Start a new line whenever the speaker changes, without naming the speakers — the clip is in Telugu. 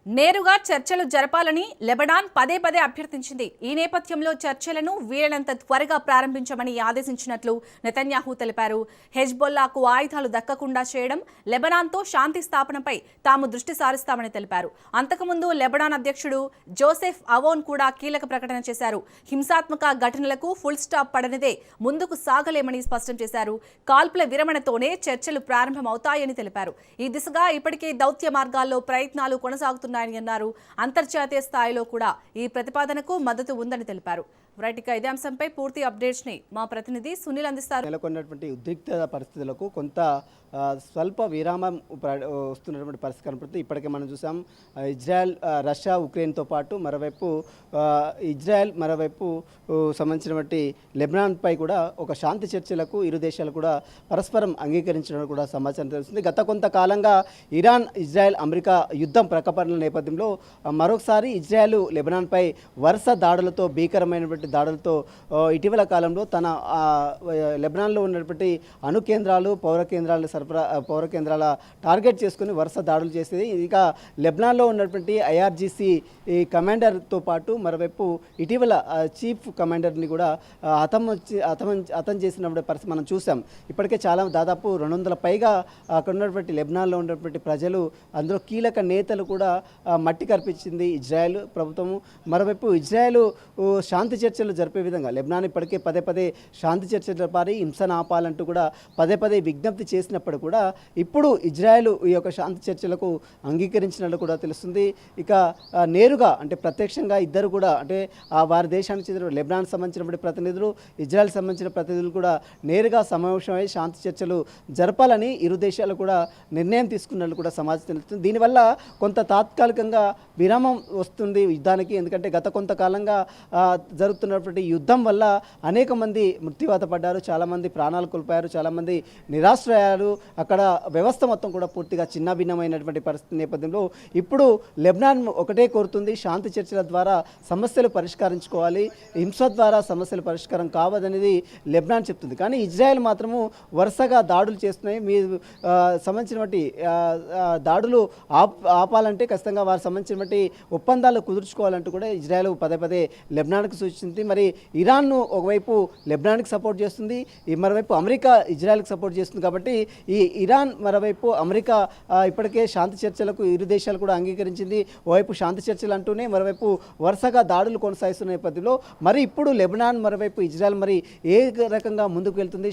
నేరుగా చర్చలు జరపాలని లెబనాన్ పదే పదే అభ్యర్థించింది. ఈ నేపథ్యంలో చర్చలను వీలైనంత త్వరగా ప్రారంభించమని ఆదేశించినట్లు నెతన్యాహు తెలిపారు. హెజ్బొల్లాకు ఆయుధాలు దక్కకుండా చేయడం, లెబనాన్తో శాంతి స్థాపనపై తాము దృష్టి సారిస్తామని తెలిపారు. అంతకుముందు లెబనాన్ అధ్యక్షుడు జోసెఫ్ అవోన్ కూడా కీలక ప్రకటన చేశారు. హింసాత్మక ఘటనలకు ఫుల్ స్టాప్ పడనిదే ముందుకు సాగలేమని స్పష్టం చేశారు. కాల్పుల విరమణతోనే చర్చలు ప్రారంభమవుతాయని తెలిపారు. ఈ దిశగా ఇప్పటికే దౌత్య మార్గాల్లో ప్రయత్నాలు కొనసాగుతున్నాయని అన్నారు. అంతర్జాతీయ స్థాయిలో కూడా ఈ ప్రతిపాదనకు మద్దతు ఉందని తెలిపారు. రైట్, ఇదే అంశంపై పూర్తి అప్డేట్స్ ని మా ప్రతినిధి సునీల్ అందిస్తారు.
నెలకొన్నటువంటి ఉద్రిక్త పరిస్థితులకు కొంత స్వల్ప విరామం వస్తున్నటువంటి పరిస్థితి కనపడుతుంది. ఇప్పటికే మనం చూసాం ఇజ్రాయెల్, రష్యా, ఉక్రెయిన్తో పాటు మరోవైపు ఇజ్రాయెల్, మరోవైపు సంబంధించినటువంటి లెబనాన్పై కూడా ఒక శాంతి చర్చలకు ఇరు దేశాలు కూడా పరస్పరం అంగీకరించడం కూడా సమాచారం తెలుస్తుంది. గత కొంతకాలంగా ఇరాన్, ఇజ్రాయెల్, అమెరికా యుద్ధం ప్రకపరణ నేపథ్యంలో మరొకసారి ఇజ్రాయెల్ లెబనాన్పై వరుస దాడులతో, భీకరమైనటువంటి దాడులతో ఇటీవల కాలంలో తన లెబనాన్లో ఉన్నటువంటి అణు కేంద్రాలు, పౌర కేంద్రాల టార్గెట్ చేసుకుని వరుస దాడులు చేసేది. ఇక లెబనాన్లో ఉన్నటువంటి ఐఆర్జీసీ కమాండర్తో పాటు మరోవైపు ఇటీవల చీఫ్ కమాండర్ని కూడా హతం చేసినప్పుడు పరిస్థితి మనం చూసాం. ఇప్పటికే దాదాపు 200 పైగా అక్కడ ఉన్నటువంటి లెబనాన్లో ఉన్నటువంటి ప్రజలు, అందులో కీలక నేతలు కూడా మట్టి కర్పించింది ఇజ్రాయెల్ ప్రభుత్వము. మరోవైపు ఇజ్రాయెల్ శాంతి చర్చలు జరిపే విధంగా లెబనాన్ ఇప్పటికే పదే శాంతి చర్చలు జరపాలి, హింసను ఆపాలంటూ కూడా పదే విజ్ఞప్తి చేసినప్పుడు కూడా ఇప్పుడు ఇజ్రాయెల్ ఈ యొక్క శాంతి చర్చలకు అంగీకరించినట్లు కూడా తెలుస్తుంది. ఇక నేరుగా అంటే ప్రత్యక్షంగా ఇద్దరు కూడా అంటే వారి దేశానికి చెందిన లెబనాన్ సంబంధించిన ప్రతినిధులు, ఇజ్రాయెల్ సంబంధించిన ప్రతినిధులు కూడా నేరుగా సమావేశమై శాంతి చర్చలు జరపాలని ఇరు దేశాలు కూడా నిర్ణయం తీసుకున్నట్లు కూడా సమాచారం తెలుస్తుంది. దీనివల్ల కొంత తాత్కాలికంగా విరామం వస్తుంది యుద్ధానికి. ఎందుకంటే గత కొంతకాలంగా జరుగుతున్నటువంటి యుద్ధం వల్ల అనేక మంది మృత్యువాత పడ్డారు, చాలామంది ప్రాణాలు కోల్పోయారు, చాలామంది నిరాశ్రయాలు, అక్కడ వ్యవస్థ మొత్తం కూడా పూర్తిగా చిన్నభిన్నమైనటువంటి పరిస్థితి నేపథ్యంలో ఇప్పుడు లెబనాన్ ఒకటే కోరుతుంది, శాంతి చర్చల ద్వారా సమస్యలు పరిష్కరించుకోవాలి, హింస ద్వారా సమస్యలు పరిష్కారం కావదనేది లెబనాన్ చెప్తుంది. కానీ ఇజ్రాయెల్ మాత్రము వరుసగా దాడులు చేస్తున్నాయి. మీరు సంబంధించినటువంటి దాడులు ఆపాలంటే ఖచ్చితంగా వారికి సంబంధించినటువంటి ఒప్పందాలు కుదుర్చుకోవాలంటూ కూడా ఇజ్రాయెల్ పదే లెబనాన్కి సూచించింది. మరి ఇరాన్ను ఒకవైపు లెబనాన్కి సపోర్ట్ చేస్తుంది, మరోవైపు అమెరికా ఇజ్రాయెల్కి సపోర్ట్ చేస్తుంది. కాబట్టి ఈ ఇరాన్, మరోవైపు అమెరికా ఇప్పటికే శాంతి చర్చలకు ఇరు దేశాలు కూడా అంగీకరించింది. ఓవైపు శాంతి చర్చలు అంటూనే మరోవైపు వరుసగా దాడులు కొనసాగిస్తున్న నేపథ్యంలో మరి ఇప్పుడు లెబనాన్, మరోవైపు ఇజ్రాయెల్ మరి ఏ రకంగా ముందుకు వెళ్తుంది,